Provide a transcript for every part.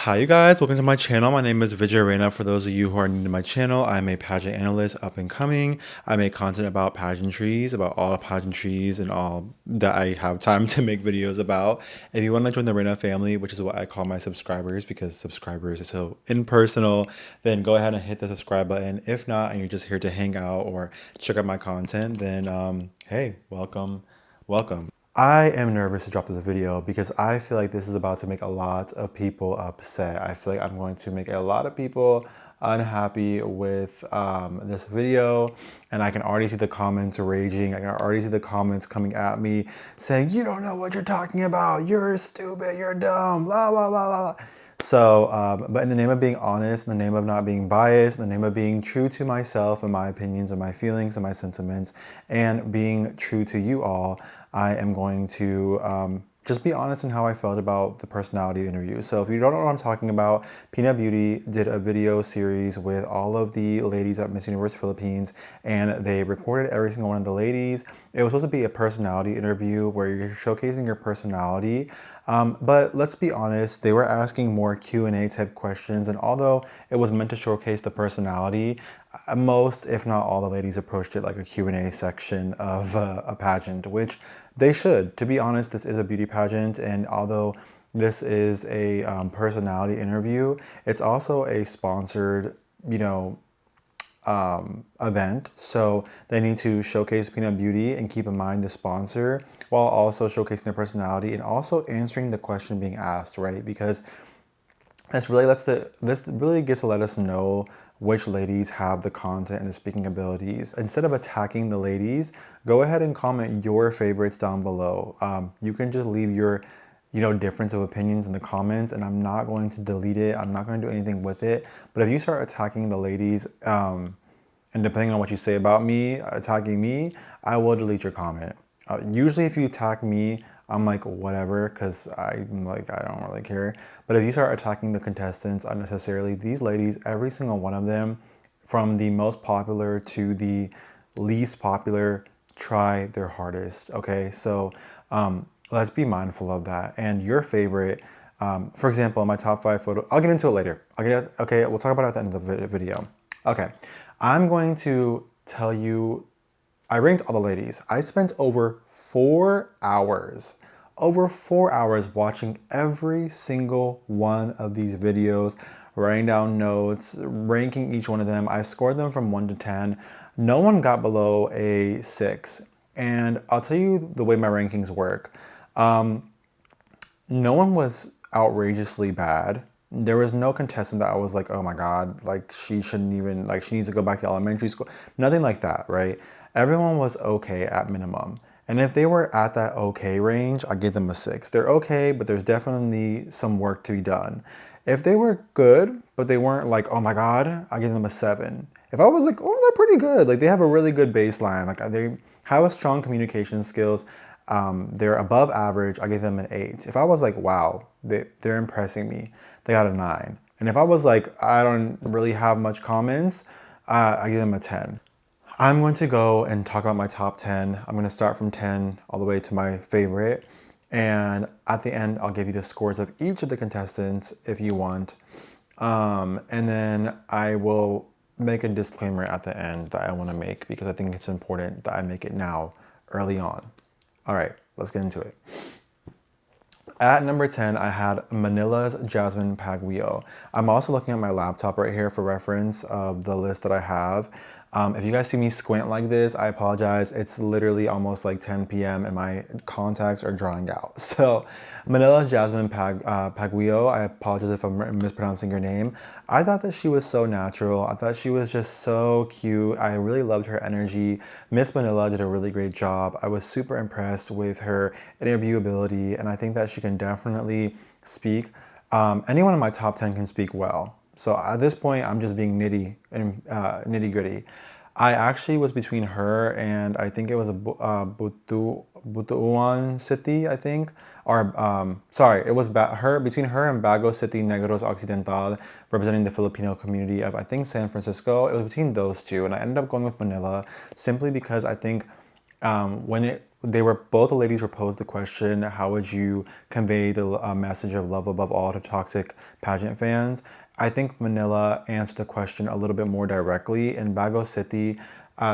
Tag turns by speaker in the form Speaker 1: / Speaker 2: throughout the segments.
Speaker 1: Hi you guys, welcome to my channel. My name is Reyna. For those of you who are new to my channel, I'm a pageant analyst up and coming. I make content about pageantries, about all the pageantries and all that I have time to make videos about. If you want to join the Reyna family, which is what I call my subscribers because subscribers is so impersonal, then go ahead and hit the subscribe button. If not, and you're just here to hang out or check out my content, then hey, welcome, welcome. I am nervous to drop this video because I feel like this is about to make a lot of people upset. I feel like I'm going to make a lot of people unhappy with this video, and I can already see the comments raging. I can already see the comments coming at me saying, "You don't know what you're talking about. You're stupid. You're dumb. La la la la." So, but in the name of being honest, in the name of not being biased, in the name of being true to myself and my opinions and my feelings and my sentiments, and being true to you all, I am going to just be honest in how I felt about the personality interview. So if you don't know what I'm talking about, Pina Beauty did a video series with all of the ladies at Miss Universe Philippines, and they recorded every single one of the ladies. It was supposed to be a personality interview where you're showcasing your personality. But let's be honest, they were asking more Q&A type questions, and although it was meant to showcase the personality, most, if not all, the ladies approached it like a Q&A section of a pageant, which they should. To be honest, this is a beauty pageant, and although this is a personality interview, it's also a sponsored, event. So they need to showcase Pina Beauty and keep in mind the sponsor while also showcasing their personality and also answering the question being asked, right? Because this really gets to let us know which ladies have the content and the speaking abilities. Instead of attacking the ladies, go ahead and comment your favorites down below. You can just leave your difference of opinions in the comments, and I'm not going to delete it. I'm not going to do anything with it. But if you start attacking the ladies, and depending on what you say about me, attacking me, I will delete your comment. Usually if you attack me, I'm like, whatever, because I don't really care. But if you start attacking the contestants unnecessarily, these ladies, every single one of them, from the most popular to the least popular, try their hardest, okay? So let's be mindful of that. And your favorite, for example, my top 5 photo, I'll get into it later. Okay, we'll talk about it at the end of the video. Okay, I'm going to tell you, I ranked all the ladies. I spent over 4 hours watching every single one of these videos, writing down notes, ranking each one of them. I scored them from 1 to 10. No one got below a 6. And I'll tell you the way my rankings work. No one was outrageously bad. There was no contestant that I was like, oh my God, like she shouldn't even, like she needs to go back to elementary school. Nothing like that, right? Everyone was okay at minimum. And if they were at that okay range, I give them a 6. They're okay, but there's definitely some work to be done. If they were good, but they weren't like, oh my God, I give them a 7. If I was like, oh, they're pretty good. Like they have a really good baseline. Like they have a strong communication skills. They're above average. I gave them an 8. If I was like, wow, they're impressing me, they got a 9. And if I was like, I don't really have much comments, I give them a 10. I'm going to go and talk about my top 10. I'm going to start from 10 all the way to my favorite. And at the end, I'll give you the scores of each of the contestants if you want. And then I will make a disclaimer at the end that I want to make because I think it's important that I make it now, early on. All right, let's get into it. At number 10, I had Manila's Jasmine Paguio. I'm also looking at my laptop right here for reference of the list that I have. If you guys see me squint like this, I apologize. It's literally almost like 10 p.m. and my contacts are drying out. So Manila's Jasmine Paguio, I apologize if I'm mispronouncing your name. I thought that she was so natural. I thought she was just so cute. I really loved her energy. Miss Manila did a really great job. I was super impressed with her interview ability, and I think that she can definitely speak. Anyone in my top 10 can speak well. So at this point, I'm just being nitty gritty. I actually was between her and I think it was a Butuan City, I think. Or, sorry, it was between her and Bago City Negros Occidental, representing the Filipino community of, I think, San Francisco. It was between those two. And I ended up going with Manila simply because I think when it both the ladies were posed the question, how would you convey the message of love above all to toxic pageant fans? I think Manila answered the question a little bit more directly. In Bago City,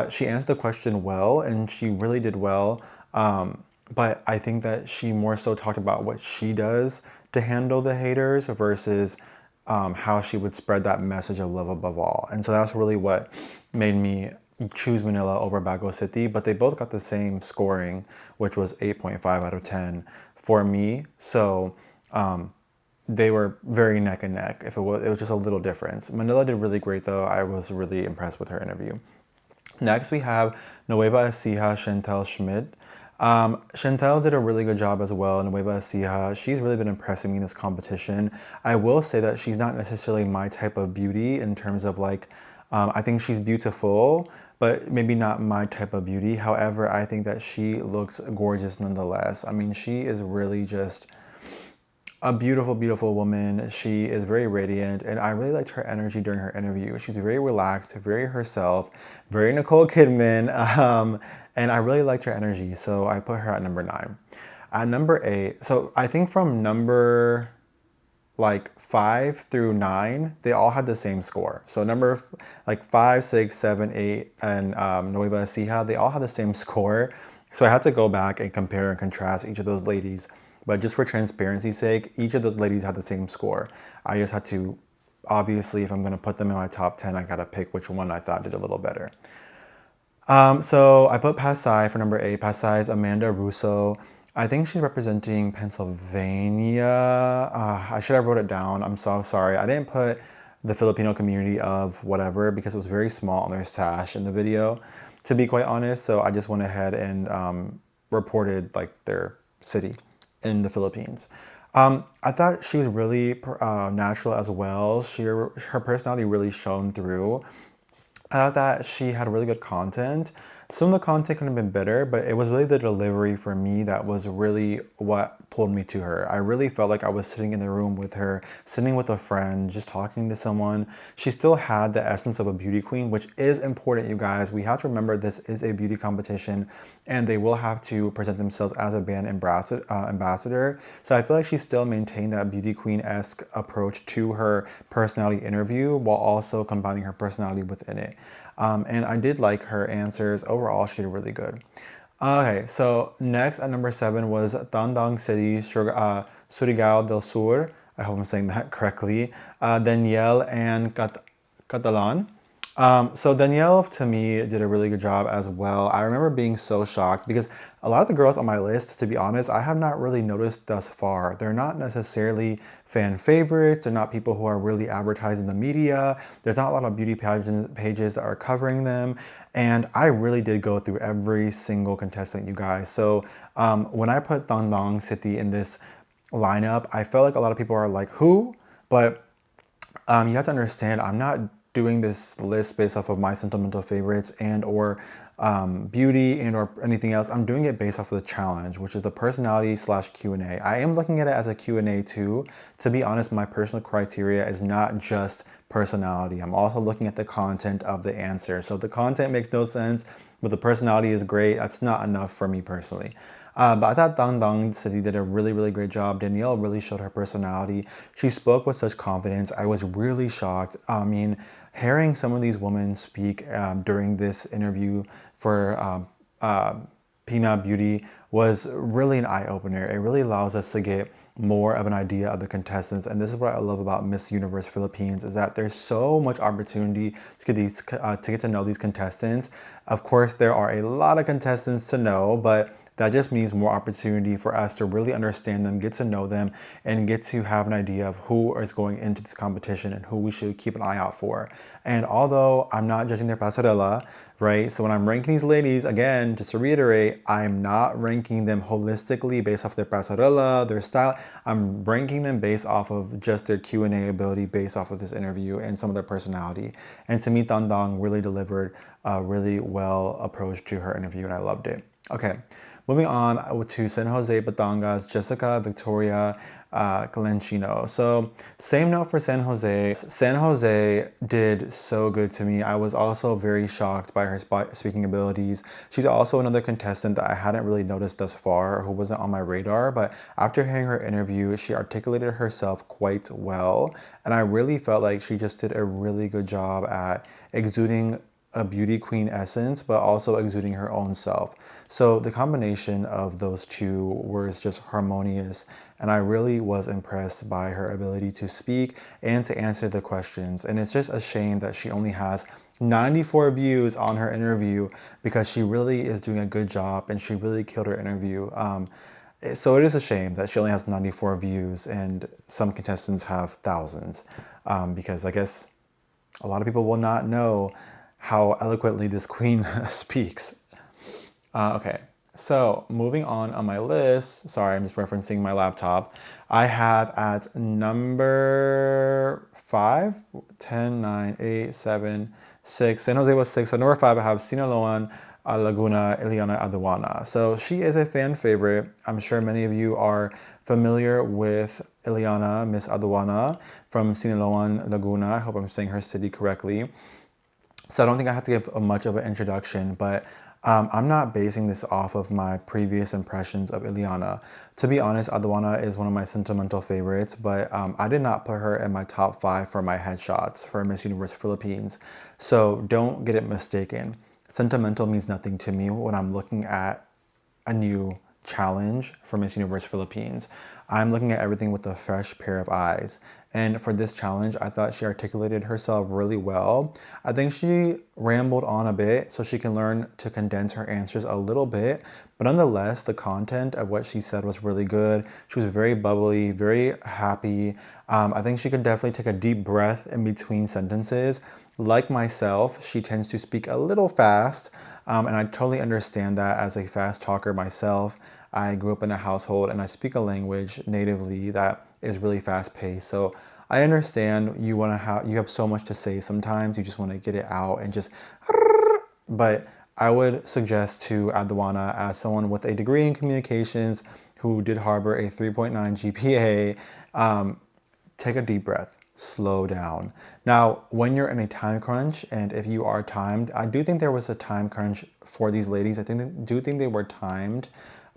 Speaker 1: she answered the question well, and she really did well. But I think that she more so talked about what she does to handle the haters versus how she would spread that message of love above all. And so that's really what made me choose Manila over Bago City. But they both got the same scoring, which was 8.5 out of 10 for me. So they were very neck and neck. If it was just a little difference. Manila did really great though. I was really impressed with her interview. Next, we have Nueva Ecija Chantel Schmidt. Chantel did a really good job as well. Nueva Ecija, she's really been impressing me in this competition. I will say that she's not necessarily my type of beauty in terms of like, I think she's beautiful, but maybe not my type of beauty. However, I think that she looks gorgeous nonetheless. I mean, she is really just a beautiful, beautiful woman. She is very radiant, and I really liked her energy during her interview. She's very relaxed, very herself, very Nicole Kidman, and I really liked her energy, so I put her at number 9. At number 8, so I think from number like 5 through 9, they all had the same score. So number like 5, 6, 7, 8, and Nueva Ecija, they all had the same score. So I had to go back and compare and contrast each of those ladies. But just for transparency's sake, each of those ladies had the same score. I just had to, obviously, if I'm gonna put them in my top 10, I gotta pick which one I thought did a little better. So I put Pasai for number 8. Pasai is Amanda Russo. I think she's representing Pennsylvania. I should have wrote it down. I'm so sorry. I didn't put the Filipino community of whatever because it was very small on their sash in the video, to be quite honest. So I just went ahead and reported like their city in the Philippines. I thought she was really natural as well. Her personality really shone through. I thought that she had really good content. Some of the content could have been better, but it was really the delivery for me that was really what pulled me to her. I really felt like I was sitting in the room with her, sitting with a friend, just talking to someone. She still had the essence of a beauty queen, which is important, you guys. We have to remember this is a beauty competition, and they will have to present themselves as a brand ambassador. So I feel like she still maintained that beauty queen-esque approach to her personality interview while also combining her personality within it. And I did like her answers. Overall, she did really good. Okay, so next at number 7 was Tandang City, Surigao del Sur. I hope I'm saying that correctly. Danielle and Catalan. So Danielle, to me, did a really good job as well. I remember being so shocked because a lot of the girls on my list, to be honest, I have not really noticed thus far. They're not necessarily fan favorites. They're not people who are really advertising the media. There's not a lot of beauty pages that are covering them. And I really did go through every single contestant, you guys. So when I put Tandang City in this lineup, I felt like a lot of people are like, who? But you have to understand, I'm not doing this list based off of my sentimental favorites and or beauty and or anything else. I'm doing it based off of the challenge, which is the personality / Q&A. I am looking at it as a Q&A too. To be honest, my personal criteria is not just personality. I'm also looking at the content of the answer. So if the content makes no sense, but the personality is great, that's not enough for me personally. But I thought Tandang City did a really, really great job. Danielle really showed her personality. She spoke with such confidence. I was really shocked. I mean, hearing some of these women speak during this interview for Pina Beauty was really an eye-opener. It really allows us to get more of an idea of the contestants, and this is what I love about Miss Universe Philippines, is that there's so much opportunity to get to know these contestants. Of course, there are a lot of contestants to know, but that just means more opportunity for us to really understand them, get to know them, and get to have an idea of who is going into this competition and who we should keep an eye out for. And although I'm not judging their pasarela, right? So when I'm ranking these ladies, again, just to reiterate, I'm not ranking them holistically based off their pasarela, their style. I'm ranking them based off of just their Q&A ability, based off of this interview and some of their personality. And to me, Tandang really delivered a really well approach to her interview, and I loved it. Okay. Moving on to San Jose Batangas, Jessica Victoria Galencino. So same note for San Jose. San Jose did so good to me. I was also very shocked by her speaking abilities. She's also another contestant that I hadn't really noticed thus far, or who wasn't on my radar, but after hearing her interview, she articulated herself quite well. And I really felt like she just did a really good job at exuding a beauty queen essence, but also exuding her own self. So the combination of those two was just harmonious, and I really was impressed by her ability to speak and to answer the questions. And it's just a shame that she only has 94 views on her interview, because she really is doing a good job and she really killed her interview. So it is a shame that she only has 94 views and some contestants have thousands, because I guess a lot of people will not know how eloquently this queen speaks. Okay, so moving on my list, sorry, I'm just referencing my laptop. I have at number 5, 10, 9, 8, 7, 6, San Jose was 6, so number 5 I have Sinaloan Laguna Ileana Aduana. So she is a fan favorite. I'm sure many of you are familiar with Ileana, Miss Aduana from Sinaloan Laguna. I hope I'm saying her city correctly. So I don't think I have to give much of an introduction, but I'm not basing this off of my previous impressions of Ileana. To be honest, Aduana is one of my sentimental favorites, but I did not put her in my top 5 for my headshots for Miss Universe Philippines. So don't get it mistaken. Sentimental means nothing to me when I'm looking at a new challenge for Miss Universe Philippines. I'm looking at everything with a fresh pair of eyes. And for this challenge, I thought she articulated herself really well. I think she rambled on a bit so she can learn to condense her answers a little bit. But nonetheless, the content of what she said was really good. She was very bubbly, very happy. I think she could definitely take a deep breath in between sentences. Like myself, she tends to speak a little fast, and I totally understand that as a fast talker myself. I grew up in a household and I speak a language natively that is really fast paced. So I understand you have so much to say sometimes, you just want to get it out and just, but I would suggest to Aduana, as someone with a degree in communications who did harbor a 3.9 GPA, take a deep breath, slow down. Now, when you're in a time crunch, and if you are timed, I do think there was a time crunch for these ladies. I do think they were timed,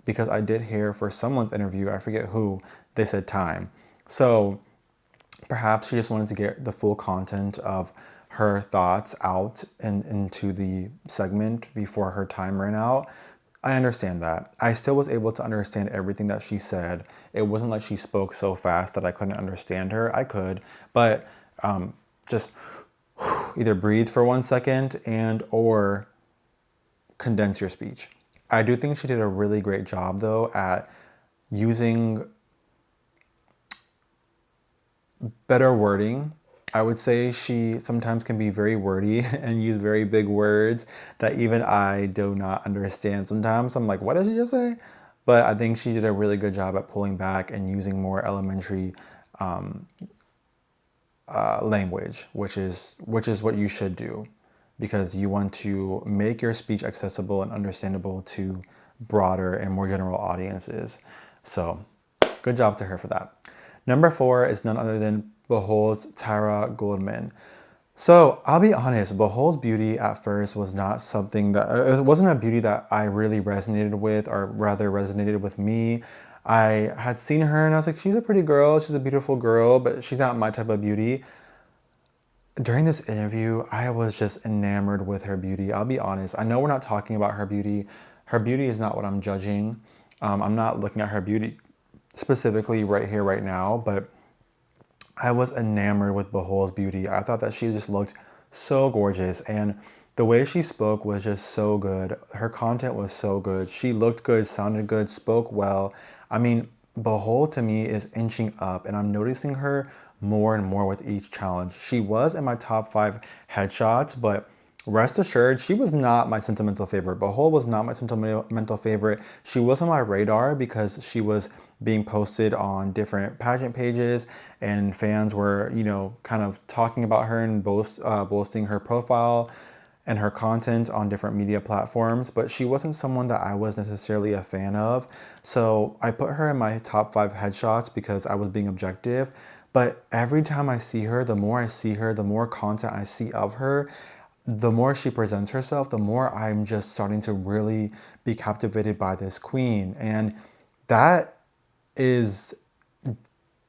Speaker 1: because I did hear for someone's interview, I forget who, they said time. So perhaps she just wanted to get the full content of her thoughts out and into the segment before her time ran out. I understand that. I still was able to understand everything that she said. It wasn't like she spoke so fast that I couldn't understand her. I could, but just either breathe for 1 second and or condense your speech. I do think she did a really great job, though, at using better wording. I would say she sometimes can be very wordy and use very big words that even I do not understand. Sometimes I'm like, what did she just say? But I think she did a really good job at pulling back and using more elementary language, which is what you should do, because you want to make your speech accessible and understandable to broader and more general audiences. So good job to her for that. Number 4 is none other than Behol's Tara Goldman. So I'll be honest, Behol's beauty at first was not something that, it wasn't a beauty that I really resonated with, or rather resonated with me. I had seen her and I was like, she's a pretty girl, she's a beautiful girl, but she's not my type of beauty. During this interview, I was just enamored with her beauty. I'll be honest. I know we're not talking about her beauty. Her beauty is not what I'm judging. I'm not looking at her beauty specifically right here, right now, but I was enamored with Behol's beauty. I thought that she just looked so gorgeous, and the way she spoke was just so good. Her content was so good. She looked good, sounded good, spoke well. I mean, Behol to me is inching up, and I'm noticing her more and more with each challenge. She was in my top 5 headshots, but rest assured, she was not my sentimental favorite. Behol was not my sentimental favorite. She was on my radar because she was being posted on different pageant pages, and fans were, kind of talking about her and boasting her profile. and her content on different media platforms, but she wasn't someone that I was necessarily a fan of. So I put her in my top 5 headshots because I was being objective. But every time I see her, the more I see her, the more content I see of her, the more she presents herself, the more I'm just starting to really be captivated by this queen. And that is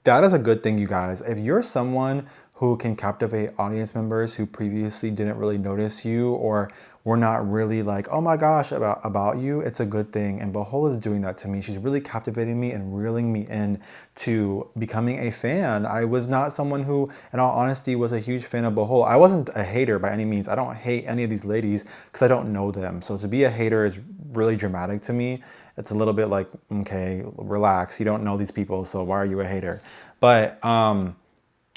Speaker 1: that is a good thing, you guys. If you're someone who can captivate audience members who previously didn't really notice you or were not really like, oh my gosh, about you, it's a good thing. And Behol is doing that to me. She's really captivating me and reeling me in to becoming a fan. I was not someone who, in all honesty, was a huge fan of Behol. I wasn't a hater by any means. I don't hate any of these ladies because I don't know them. So to be a hater is really dramatic to me. It's a little bit like, okay, relax. You don't know these people, so why are you a hater? But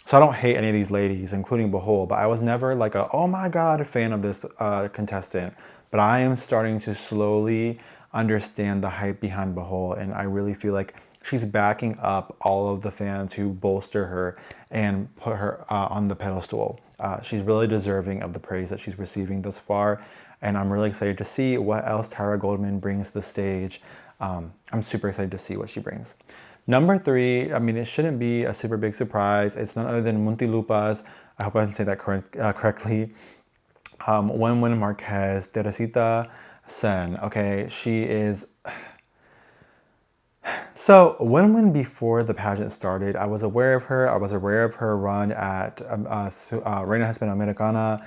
Speaker 1: so I don't hate any of these ladies, including Behol, but I was never like a, oh my God, fan of this contestant. But I am starting to slowly understand the hype behind Behol, and I really feel like she's backing up all of the fans who bolster her and put her on the pedestal. She's really deserving of the praise that she's receiving thus far, and I'm really excited to see what else Tara Goldman brings to the stage. I'm super excited to see what she brings. Number 3, I mean, it shouldn't be a super big surprise. It's none other than Muntinlupa's, I hope I can say that correctly, Wenwen Marquez, Teresita Sen. Okay, she is... So Wenwen, before the pageant started, I was aware of her. I was aware of her run at Reina Hispanoamericana,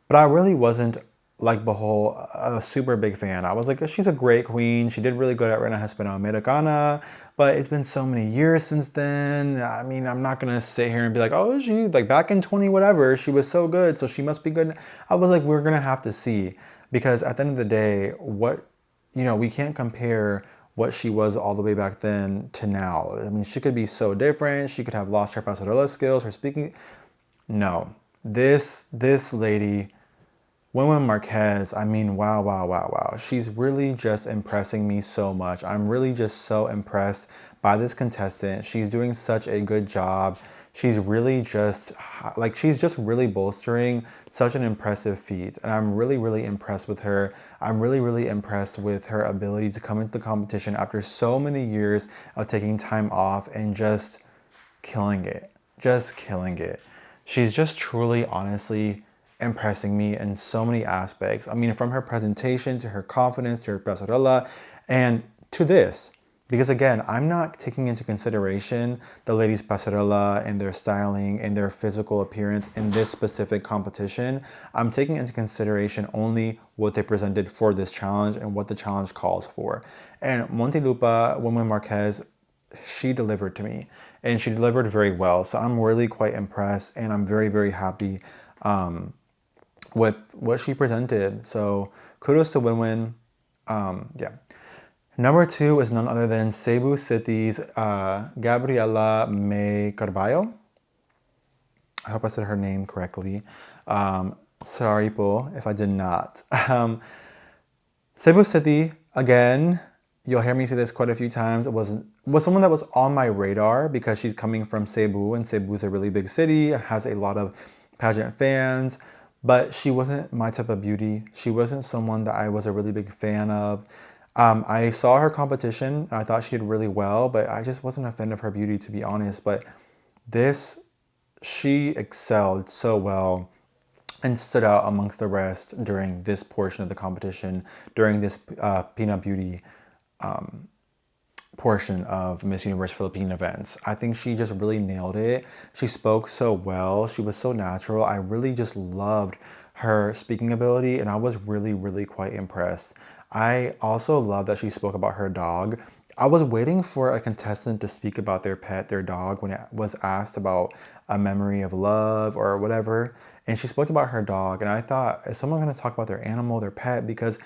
Speaker 1: but I really wasn't, like Behol, a super big fan. I was like, she's a great queen. She did really good at Reina Hispanoamericana, but it's been so many years since then. I mean, I'm not gonna sit here and be like, oh, she, like back in 20 whatever, she was so good, so she must be good. I was like, we're gonna have to see, because at the end of the day, we can't compare what she was all the way back then to now. I mean, she could be so different. She could have lost her pasarela skills, her speaking. No, this lady, Wenwen Marquez, I mean, wow, wow, wow, wow. She's really just impressing me so much. I'm really just so impressed by this contestant. She's doing such a good job. She's really just, she's just really bolstering such an impressive feat. And I'm really, really impressed with her. I'm really, really impressed with her ability to come into the competition after so many years of taking time off and just killing it. Just killing it. She's just truly, honestly, impressing me in so many aspects. I mean, from her presentation to her confidence to her pasarela and to this. Because again, I'm not taking into consideration the ladies' pasarela and their styling and their physical appearance in this specific competition. I'm taking into consideration only what they presented for this challenge and what the challenge calls for. And Muntinlupa, Wenwen Marquez, she delivered to me. And she delivered very well. So I'm really quite impressed, and I'm very, very happy with what she presented. So kudos to Wenwen. Yeah. Number 2 is none other than Cebu City's Gabriela May Carballo. I hope I said her name correctly. Sorry po if I did not. Cebu City, again, you'll hear me say this quite a few times. It was someone that was on my radar because she's coming from Cebu, and Cebu is a really big city. It has a lot of pageant fans, but she wasn't my type of beauty. She wasn't someone that I was a really big fan of. I saw her competition, and I thought she did really well, but I just wasn't a fan of her beauty, to be honest. But she excelled so well and stood out amongst the rest during this portion of the competition, during this Pina Beauty portion of Miss Universe Philippine events. I think she just really nailed it. She spoke so well. She was so natural. I really just loved her speaking ability, and I was really, really quite impressed. I also love that she spoke about her dog. I was waiting for a contestant to speak about their pet, their dog, when it was asked about a memory of love or whatever. And she spoke about her dog, and I thought, is someone going to talk about their animal, their pet? Because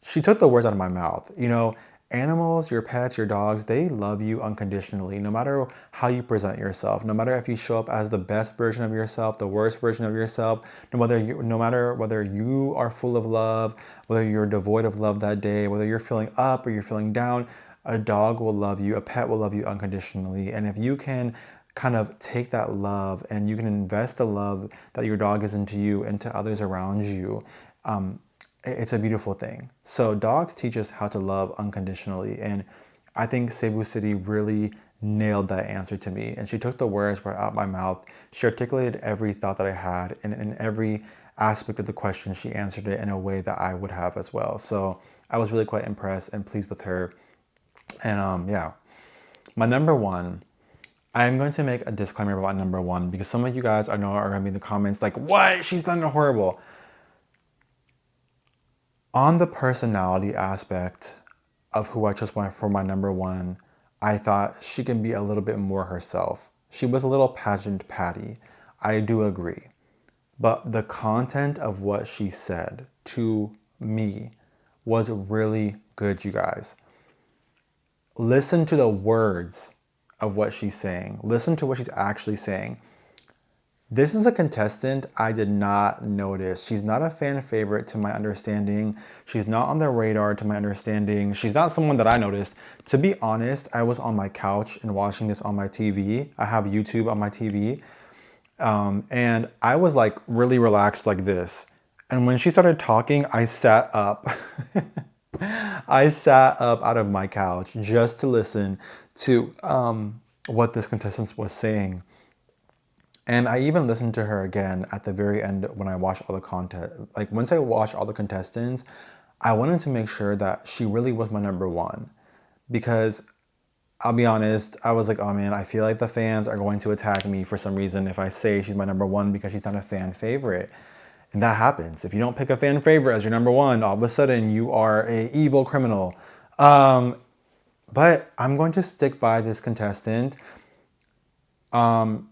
Speaker 1: she took the words out of my mouth. You know, animals, your pets, your dogs, they love you unconditionally, no matter how you present yourself, no matter if you show up as the best version of yourself, the worst version of yourself, no matter whether you are full of love, whether you're devoid of love that day, whether you're feeling up or you're feeling down, a dog will love you, a pet will love you unconditionally. And if you can kind of take that love and you can invest the love that your dog is into you, into others around you, it's a beautiful thing. So dogs teach us how to love unconditionally. And I think Cebu City really nailed that answer to me. And she took the words right out my mouth. She articulated every thought that I had, and in every aspect of the question, she answered it in a way that I would have as well. So I was really quite impressed and pleased with her. And yeah, my number one, I'm going to make a disclaimer about number one because some of you guys I know are going to be in the comments like, what? She's done horrible. On the personality aspect of who I chose for my number one, I thought she can be a little bit more herself. She was a little pageant Patty. I do agree. But the content of what she said to me was really good, you guys. Listen to the words of what she's saying. Listen to what she's actually saying. This is a contestant I did not notice. She's not a fan favorite to my understanding. She's not on the radar to my understanding. She's not someone that I noticed. To be honest, I was on my couch and watching this on my TV. I have YouTube on my TV. And I was like really relaxed like this. And when she started talking, I sat up. I sat up out of my couch just to listen to what this contestant was saying. And I even listened to her again at the very end when I watched all the content. Like once I watched all the contestants, I wanted to make sure that she really was my number one. Because I'll be honest, I was like, oh man, I feel like the fans are going to attack me for some reason if I say she's my number one because she's not a fan favorite. And that happens. If you don't pick a fan favorite as your number one, all of a sudden you are an evil criminal. But I'm going to stick by this contestant.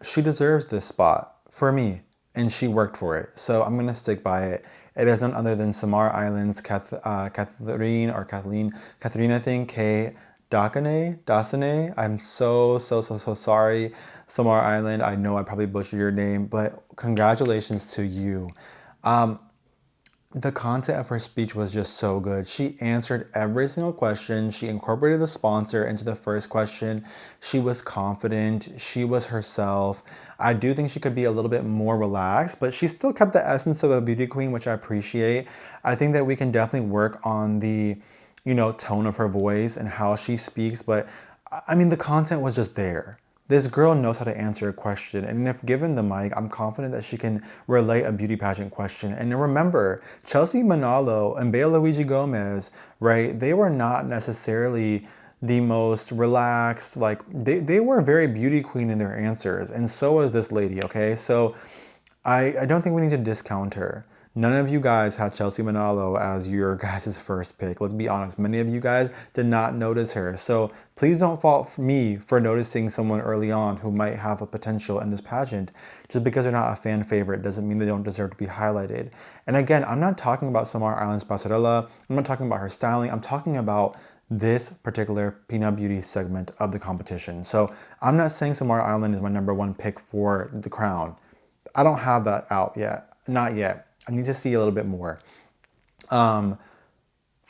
Speaker 1: She deserves this spot for me, and she worked for it. So I'm going to stick by it. It is none other than Samar Island's Kathleen, I think, K. Dasane. I'm so sorry, Samar Island. I know I probably butchered your name, but congratulations to you. The content of her speech was just so good. She answered every single question. She incorporated the sponsor into the first question. She was confident. She was herself. I do think she could be a little bit more relaxed, but she still kept the essence of a beauty queen, which I appreciate. I think that we can definitely work on the, tone of her voice and how she speaks, but I mean, the content was just there. This girl knows how to answer a question, and if given the mic, I'm confident that she can relate a beauty pageant question. And remember, Chelsea Manalo and Bea Luigi Gomez, right? They were not necessarily the most relaxed, like they were very beauty queen in their answers, and so was this lady, okay? So I don't think we need to discount her. None of you guys had Chelsea Manalo as your guys' first pick. Let's be honest. Many of you guys did not notice her. So please don't fault me for noticing someone early on who might have a potential in this pageant. Just because they're not a fan favorite doesn't mean they don't deserve to be highlighted. And again, I'm not talking about Samar Island's Pasarela. I'm not talking about her styling. I'm talking about this particular Pina Beauty segment of the competition. So I'm not saying Samar Island is my number one pick for the crown. I don't have that out yet. Not yet. I need to see a little bit more from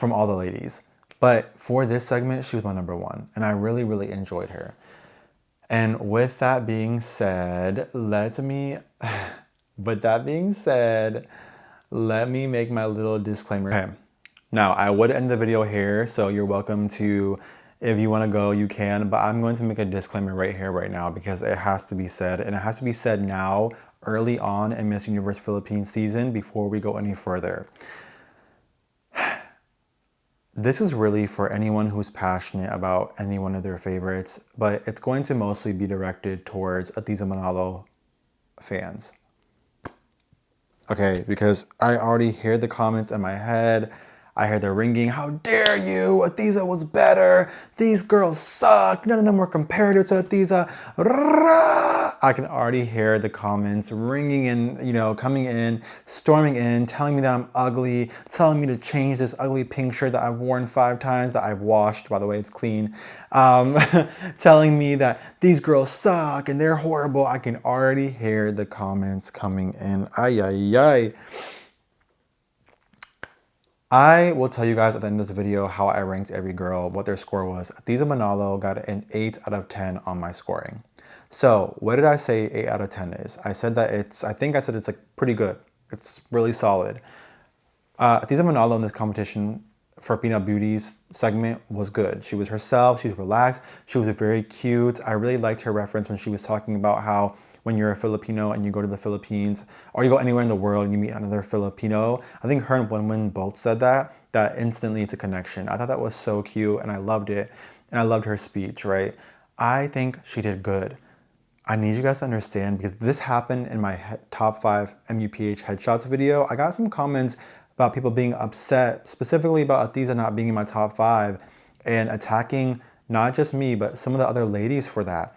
Speaker 1: all the ladies. But for this segment, she was my number one. And I really, really enjoyed her. And with that being said, let me make my little disclaimer. Okay. Now, I would end the video here, so you're welcome to, if you want to go, you can. But I'm going to make a disclaimer right here, right now, because it has to be said. And it has to be said now, early on in Miss Universe Philippines season before we go any further. This is really for anyone who's passionate about any one of their favorites, but it's going to mostly be directed towards Atiza Manalo fans. Okay, because I already hear the comments in my head. I hear the ringing, how dare you, Atiza was better, these girls suck, none of them were comparative to Atiza. I can already hear the comments ringing in, coming in, storming in, telling me that I'm ugly, telling me to change this ugly pink shirt that I've worn 5 times, that I've washed, by the way, it's clean. Telling me that these girls suck and they're horrible. I can already hear the comments coming in. Ay, ay, ay. I will tell you guys at the end of this video how I ranked every girl, what their score was. Atiza Manalo got an 8 out of 10 on my scoring. So what did I say 8 out of 10 is? I said that I think I said it's like pretty good. It's really solid. Atiza Manalo in this competition for Pina Beauty's segment was good. She was herself, she was relaxed, she was very cute. I really liked her reference when she was talking about how when you're a Filipino and you go to the Philippines, or you go anywhere in the world and you meet another Filipino, I think her and Wenwen both said that instantly it's a connection. I thought that was so cute and I loved it. And I loved her speech, right? I think she did good. I need you guys to understand, because this happened in my top 5 MUPH headshots video. I got some comments about people being upset, specifically about Atiza not being in my top 5 and attacking not just me, but some of the other ladies for that.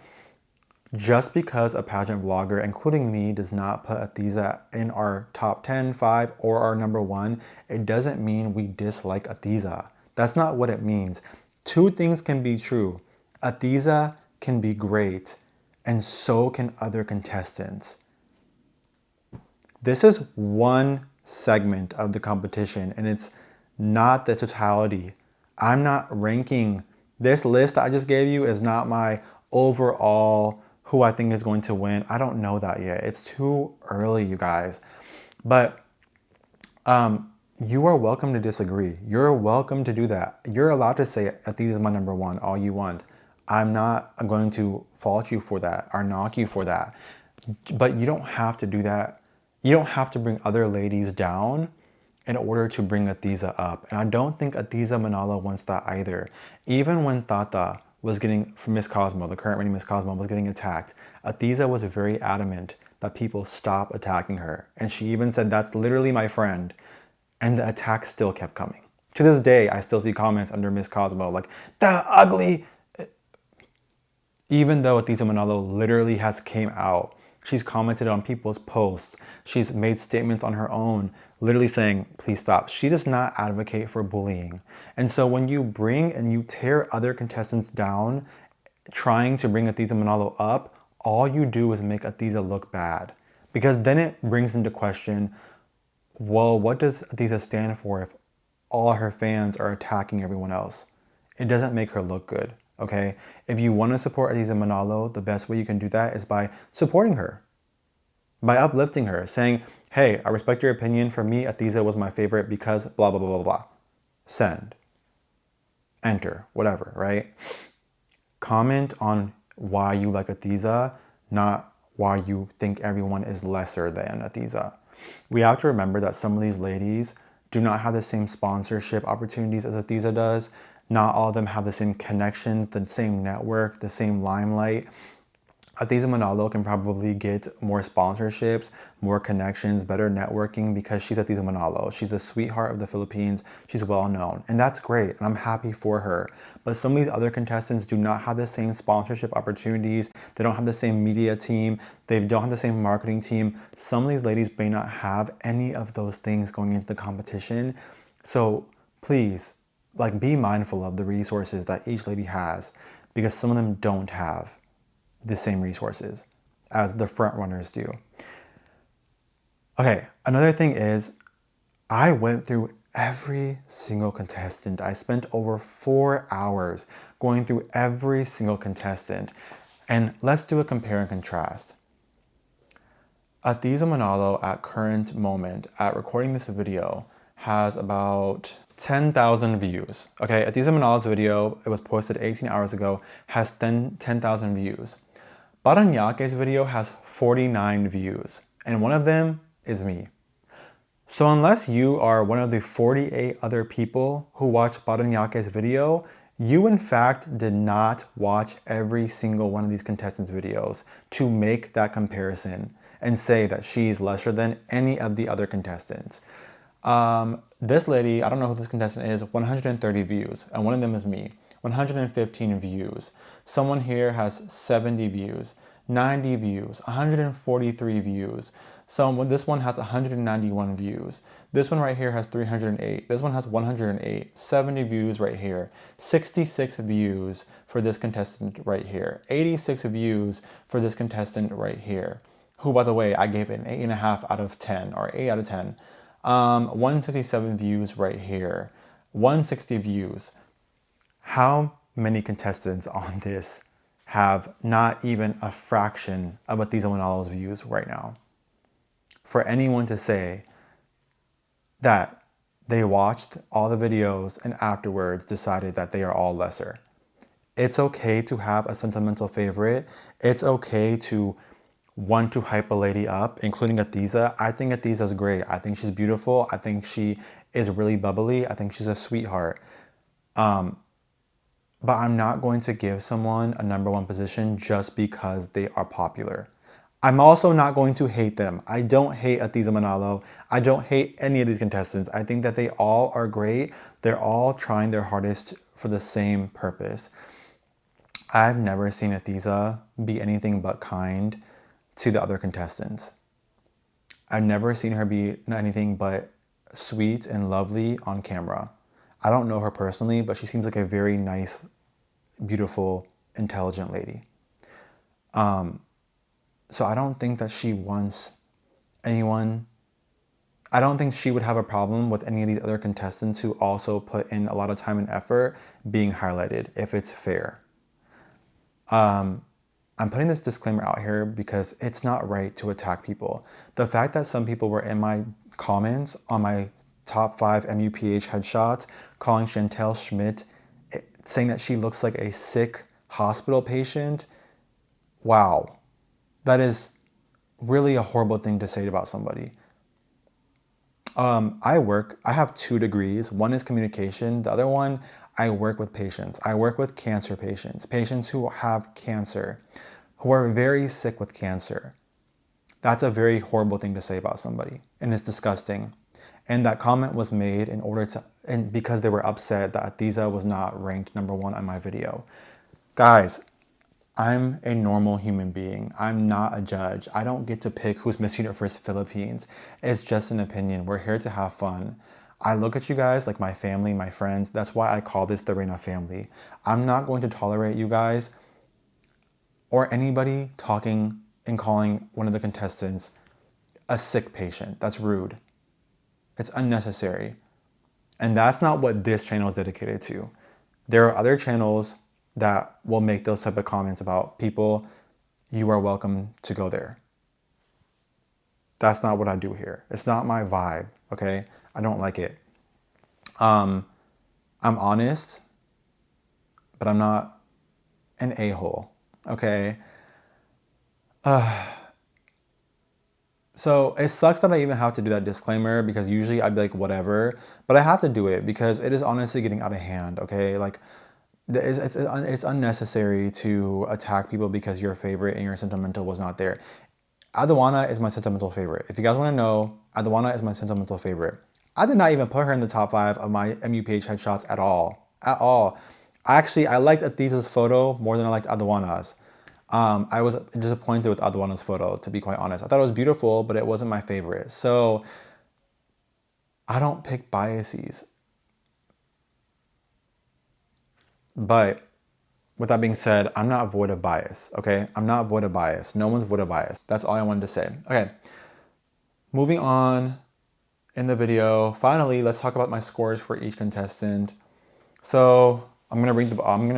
Speaker 1: Just because a pageant vlogger, including me, does not put Atiza in our top 10, 5, or our number 1, it doesn't mean we dislike Atiza. That's not what it means. Two things can be true. Atiza can be great, and so can other contestants. This is one segment of the competition, and it's not the totality. I'm not ranking. This list that I just gave you is not my overall who I think is going to win. I don't know that yet. It's too early, you guys. But you are welcome to disagree. You're welcome to do that. You're allowed to say Atiza is my number 1 all you want. I'm going to fault you for that or knock you for that. But you don't have to do that. You don't have to bring other ladies down in order to bring Atiza up. And I don't think Atiza Manalo wants that either. Even when Tata was getting, from Miss Cosmo, the current reigning Miss Cosmo, was getting attacked, Atiza was very adamant that people stop attacking her. And she even said, that's literally my friend. And the attacks still kept coming. To this day, I still see comments under Miss Cosmo like, that ugly. Even though Atiza Manalo literally has came out, she's commented on people's posts, she's made statements on her own, literally saying, please stop. She does not advocate for bullying. And so when you bring and you tear other contestants down, trying to bring Atiza Manalo up, all you do is make Atiza look bad. Because then it brings into question, well, what does Atiza stand for if all her fans are attacking everyone else? It doesn't make her look good, okay? If you want to support Atiza Manalo, the best way you can do that is by supporting her, by uplifting her, saying, hey, I respect your opinion. For me, Atiza was my favorite because blah, blah, blah, blah, blah. Send. Enter. Whatever, right? Comment on why you like Atiza, not why you think everyone is lesser than Atiza. We have to remember that some of these ladies do not have the same sponsorship opportunities as Atiza does. Not all of them have the same connections, the same network, the same limelight. Atiza Manalo can probably get more sponsorships, more connections, better networking because she's Atiza Manalo. She's a sweetheart of the Philippines. She's well known, and that's great, and I'm happy for her. But some of these other contestants do not have the same sponsorship opportunities. They don't have the same media team. They don't have the same marketing team. Some of these ladies may not have any of those things going into the competition. So please, like, be mindful of the resources that each lady has, because some of them don't have the same resources as the front runners do. Okay, another thing is I went through every single contestant. I spent over 4 hours going through every single contestant. And let's do a compare and contrast. Atiza Manalo at current moment, at recording this video, has about 10,000 views. Okay, Atiza Manalo's video, it was posted 18 hours ago, has 10,000 views. Baranyake's video has 49 views, and one of them is me. So unless you are one of the 48 other people who watched Baranyake's video, you in fact did not watch every single one of these contestants' videos to make that comparison and say that she's lesser than any of the other contestants. This lady, I don't know who this contestant is, 130 views, and one of them is me. 115 views. Someone here has 70 views, 90 views, 143 views. This one has 191 views. This one right here has 308. This one has 108. 70 views right here. 66 views for this contestant right here. 86 views for this contestant right here, who, by the way, I gave an 8.5 out of 10, or 8 out of 10. 167 views right here. 160 views. How many contestants on this have not even a fraction of Atiza Manalo's views right now? For anyone to say that They watched all the videos and afterwards decided that they are all lesser. It's okay to have a sentimental favorite. It's okay to want to hype a lady up, including Atiza. I think Atiza's great. I think she's beautiful. I think she is really bubbly. I think she's a sweetheart. But I'm not going to give someone a #1 position just because they are popular. I'm also not going to hate them. I don't hate Atiza Manalo. I don't hate any of these contestants. I think that they all are great. They're all trying their hardest for the same purpose. I've never seen Atiza be anything but kind to the other contestants. I've never seen her be anything but sweet and lovely on camera. I don't know her personally, but she seems like a very nice, beautiful, intelligent lady. So I don't think that she wants anyone. I don't think she would have a problem with any of these other contestants who also put in a lot of time and effort being highlighted, if it's fair. I'm putting this disclaimer out here because it's not right to attack people. The fact that some people were in my comments on my top 5 MUPH headshots calling Chantel Schmidt, saying that she looks like a sick hospital patient, wow. That is really a horrible thing to say about somebody. I have 2 degrees. One is communication. The other one, I work with patients. I work with cancer patients, patients who have cancer, who are very sick with cancer. That's a very horrible thing to say about somebody, and it's disgusting. And that comment was made because they were upset that Atiza was not ranked #1 on my video. Guys, I'm a normal human being. I'm not a judge. I don't get to pick who's Miss Universe Philippines. It's just an opinion. We're here to have fun. I look at you guys like my family, my friends. That's why I call this the Reyna family. I'm not going to tolerate you guys or anybody talking and calling one of the contestants a sick patient. That's rude. It's unnecessary. And that's not what this channel is dedicated to. There are other channels that will make those type of comments about people. You are welcome to go there. That's not what I do here. It's not my vibe, okay? I don't like it. I'm honest, but I'm not an a-hole, okay? So it sucks that I even have to do that disclaimer because usually I'd be like, whatever, but I have to do it because it is honestly getting out of hand, okay? Like, it's unnecessary to attack people because your favorite and your sentimental was not there. Adawana is my sentimental favorite. If you guys want to know, Adawana is my sentimental favorite. I did not even put her in the top 5 of my MUPH headshots at all. At all. I liked Atiza's photo more than I liked Adawana's. I was disappointed with Adawana's photo, to be quite honest. I thought it was beautiful, but it wasn't my favorite. So I don't pick biases. But with that being said, I'm not void of bias, okay? I'm not void of bias. No one's void of bias. That's all I wanted to say. Okay, moving on in the video. Finally, let's talk about my scores for each contestant. So I'm gonna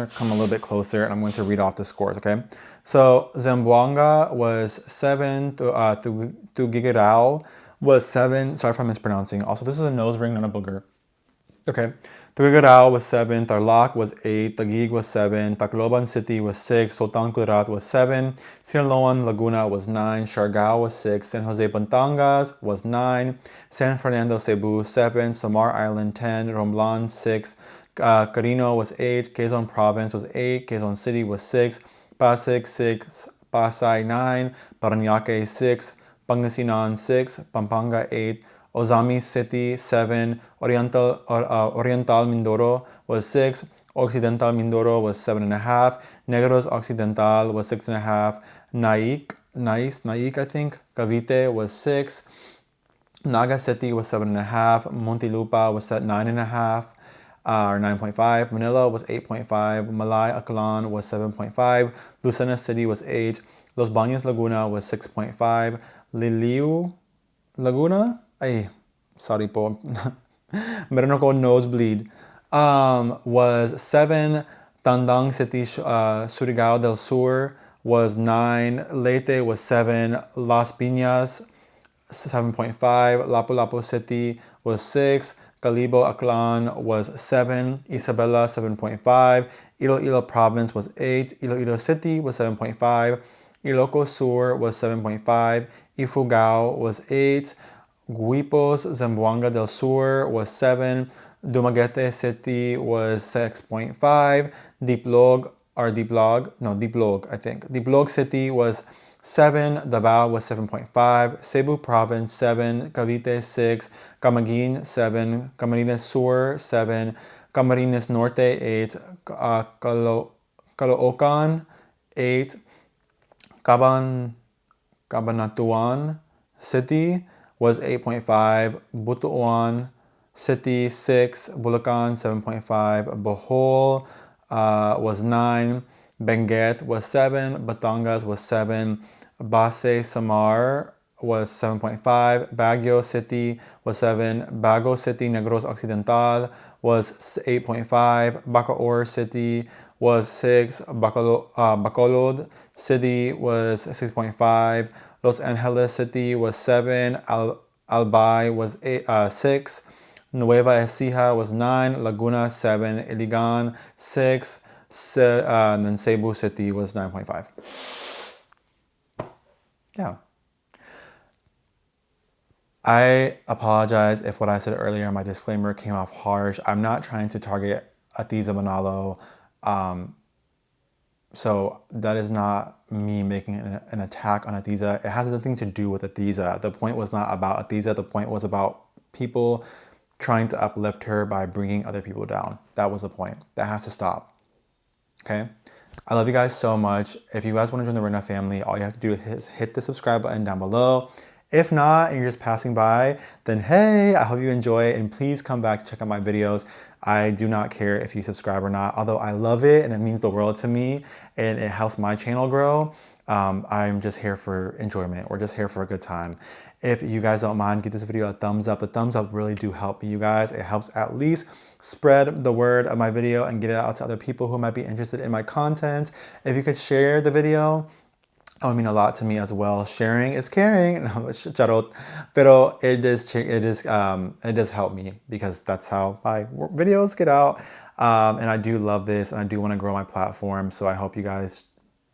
Speaker 1: come a little bit closer and I'm going to read off the scores, okay? So Zamboanga was 7, Tugigirao was 7. Sorry if I'm mispronouncing. Also, this is a nose ring, not a booger. Okay. Tugigaraw was 7, Tarlac was 8, Taguig was 7, Tacloban City was 6, Sultan Kudarat was 7, Sinaloa Laguna was 9, Siargao was 6, San Jose Batangas was 9, San Fernando Cebu 7, Samar Island 10, Romblon 6, Carino was 8, Quezon Province was 8, Quezon City was 6, Pasig 6, Pasay 9, Parañaque 6, Pangasinan 6, Pampanga 8, Ozami City 7, Oriental Mindoro was 6, Occidental Mindoro was 7.5, Negros Occidental was 6.5, Naik I think, Cavite was 6, Naga City was 7.5, Montilupa was at 9.5, or 9.5, Manila was 8.5, Malay Aklan was 7.5, Lucena City was 8, Los Baños Laguna was 6.5, Liliu Laguna? Ay, sorry po. Meron ako nosebleed. Was 7. Tandang City, Surigao del Sur was 9. Leyte was 7. Las Piñas 7.5. Lapu-Lapu City was 6. Calibo Aklan was 7. Isabela 7.5. Iloilo Province was 8. Iloilo City was 7.5. Ilocos Sur was 7.5. Ifugao was 8. Guipos Zamboanga del Sur was 7. Dumaguete City was 6.5. Diplog, I think. Diplog City was 7. Davao was 7.5. Cebu Province 7. Cavite 6. Camiguin 7. Camarines Sur 7. Camarines Norte 8. Caloocan 8. Cabanatuan City was 8.5. Butuan City 6. Bulacan 7.5. Bohol was 9. Benguet was 7. Batangas was 7. Base Samar was 7.5. Baguio City was 7. Bago City Negros Occidental was 8.5. Bacoor City was 6. Bacolod City was 6.5. Los Angeles City was 7. Albay was 6. Nueva Ecija was 9. Laguna 7. Iligan 6. And then Cebu City was 9.5. Yeah. I apologize if what I said earlier in my disclaimer came off harsh. I'm not trying to target Atiza Manalo. So that is not me making an attack on Atiza. It has nothing to do with Atiza. The point was not about Atiza. The point was about people trying to uplift her by bringing other people down. That was the point. That has to stop. Okay? I love you guys so much. If you guys want to join the Reyna family, all you have to do is hit the subscribe button down below. If not, and you're just passing by, then hey, I hope you enjoy it, and please come back to check out my videos. I do not care if you subscribe or not, although I love it and it means the world to me and it helps my channel grow. I'm just here for enjoyment. We're just here for a good time. If you guys don't mind, give this video a thumbs up. The thumbs up really do help me, you guys. It helps at least spread the word of my video and get it out to other people who might be interested in my content. If you could share the video, that would mean a lot to me as well. Sharing is caring. No, charot. Pero it does help me because that's how my videos get out. And I do love this and I do want to grow my platform. So I hope you guys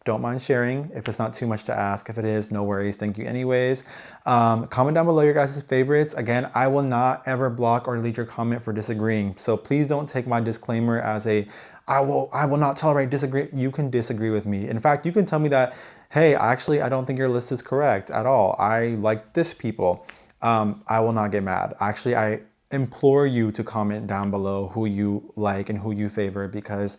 Speaker 1: don't mind sharing if it's not too much to ask. If it is, no worries. Thank you anyways. Comment down below your guys' favorites. Again, I will not ever block or delete your comment for disagreeing. So please don't take my disclaimer as I will not tolerate disagree. You can disagree with me. In fact, you can tell me that, hey, actually, I don't think your list is correct at all. I like this people. I will not get mad. Actually, I implore you to comment down below who you like and who you favor because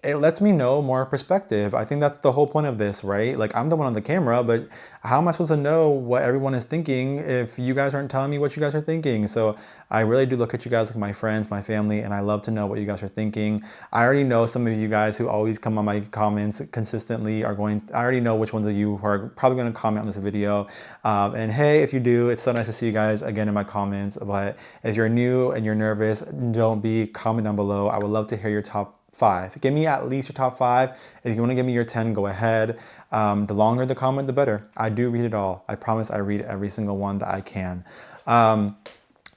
Speaker 1: it lets me know more perspective. I think that's the whole point of this, right? Like I'm the one on the camera, but how am I supposed to know what everyone is thinking if you guys aren't telling me what you guys are thinking? So I really do look at you guys like my friends, my family, and I love to know what you guys are thinking. I already know some of you guys who always come on my comments consistently I already know which ones of you who are probably going to comment on this video. And hey, if you do, it's so nice to see you guys again in my comments. But if you're new and you're nervous, don't be, comment down below. I would love to hear your top 5. Give me at least your top 5. If you want to give me your 10, go ahead. The longer the comment, the better. I do read it all. I promise I read every single one that I can.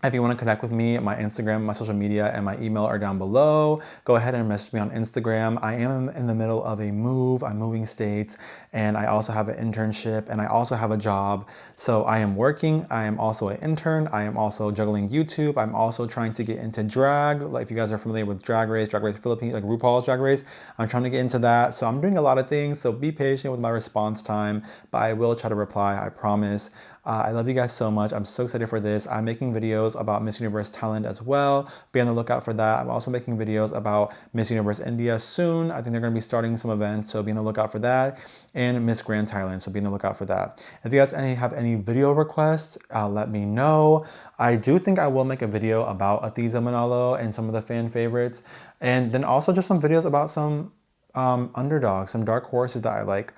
Speaker 1: If you want to connect with me, my Instagram, my social media, and my email are down below. Go ahead and message me on Instagram. I am in the middle of a move. I'm moving states, and I also have an internship, and I also have a job. So I am working. I am also an intern. I am also juggling YouTube. I'm also trying to get into drag. Like if you guys are familiar with Drag Race Philippines, like RuPaul's Drag Race, I'm trying to get into that. So I'm doing a lot of things. So be patient with my response time, but I will try to reply. I promise. I love you guys so much. I'm so excited for this. I'm making videos about Miss Universe talent as well. Be on the lookout for that. I'm also making videos about Miss Universe India soon. I think they're going to be starting some events, so be on the lookout for that. And Miss Grand Thailand, so be on the lookout for that. If you guys have any video requests, let me know. I do think I will make a video about Atiza Manalo and some of the fan favorites. And then also just some videos about some underdogs, some dark horses that I like.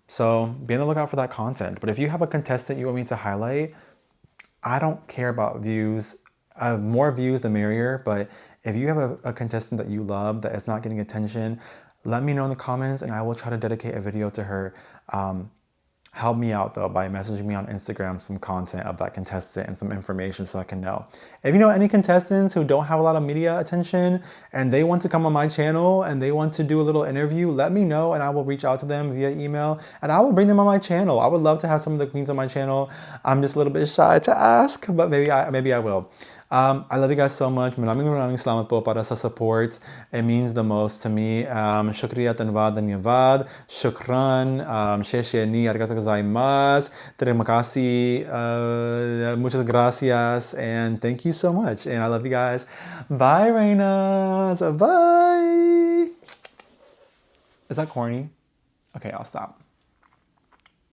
Speaker 1: So be on the lookout for that content. But if you have a contestant you want me to highlight, I don't care about views. More views the merrier, but if you have a contestant that you love that is not getting attention, let me know in the comments and I will try to dedicate a video to her. help me out though by messaging me on Instagram some content of that contestant and some information so I can know. If you know any contestants who don't have a lot of media attention and they want to come on my channel and they want to do a little interview, let me know and I will reach out to them via email and I will bring them on my channel. I would love to have some of the queens on my channel. I'm just a little bit shy to ask, but maybe I will. I love you guys so much. Maraming salamat po para sa support. It means the most to me. Shukriya tanvad dhanyavad. Shukran. Sheshe ni arigatou gozaimasu. Terima kasih. Muchas gracias. And thank you so much. And I love you guys. Bye, Reynas. Bye. Is that corny? Okay, I'll stop.